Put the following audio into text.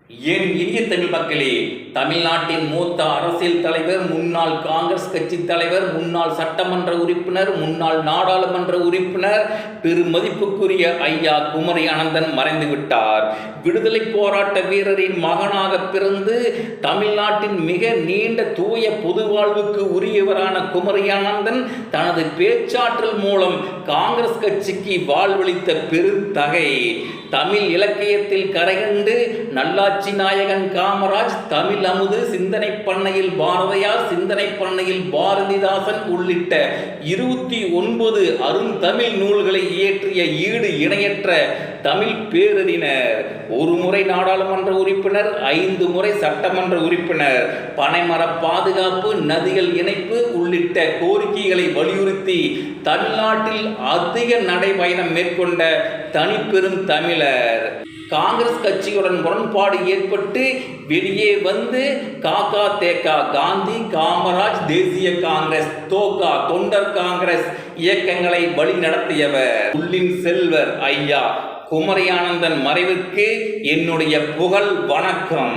என் இனிய தமிழ் மக்களே, தமிழ்நாட்டின் மூத்த அரசியல் தலைவர், முன்னாள் காங்கிரஸ் கட்சி தலைவர், முன்னாள் சட்டமன்ற உறுப்பினர், முன்னாள் நாடாளுமன்ற உறுப்பினர், பெருமதிப்புக்குரிய ஐயா குமரி அனந்தன் மறைந்து விட்டார். விடுதலை போராட்ட வீரரின் மகனாக பிறந்து தமிழ்நாட்டின் மிக நீண்ட தூய பொது வாழ்வுக்கு உரியவரான குமரி அனந்தன் தனது பேச்சாற்றல் மூலம் காங்கிரஸ் கட்சிக்கு வாழ்வளித்த பெருந்தகை. தமிழ் இலக்கியத்தில் கரைகண்டு நல்லாட்சி நாயகன் காமராஜ், தமிழ் அமுது, சிந்தனை பண்ணையில் பாரதியார், சிந்தனை பண்ணையில் பாரதிதாசன் உள்ளிட்ட 29 அருந்தமிழ் நூல்களை இயற்றிய ஈடு இணையற்ற தமிழ் பேரறிஞர். ஒரு முறை நாடாளுமன்ற உறுப்பினர், 5 முறை சட்டமன்ற உறுப்பினர், பனைமர பாதுகாப்பு, நதிகள் இணைப்பு உள்ளிட்ட கோரிக்கைகளை வலியுறுத்தி தமிழ்நாட்டில் அதிக நடைபயணம் மேற்கொண்ட தனிப்பெரும் தமிழர். காங்கிரஸ் கட்சியுடன் முரண்பாடு ஏற்பட்டு வெளியே வந்து காக்கா காந்தி, காமராஜ், தேசிய காங்கிரஸ், தோகா தொண்டர் காங்கிரஸ் இயக்கங்களை வழி நடத்தியவர். உள்ளின் செல்வர் ஐயா குமரி அனந்தன் மறைவுக்கு என்னுடைய புகழ் வணக்கம்.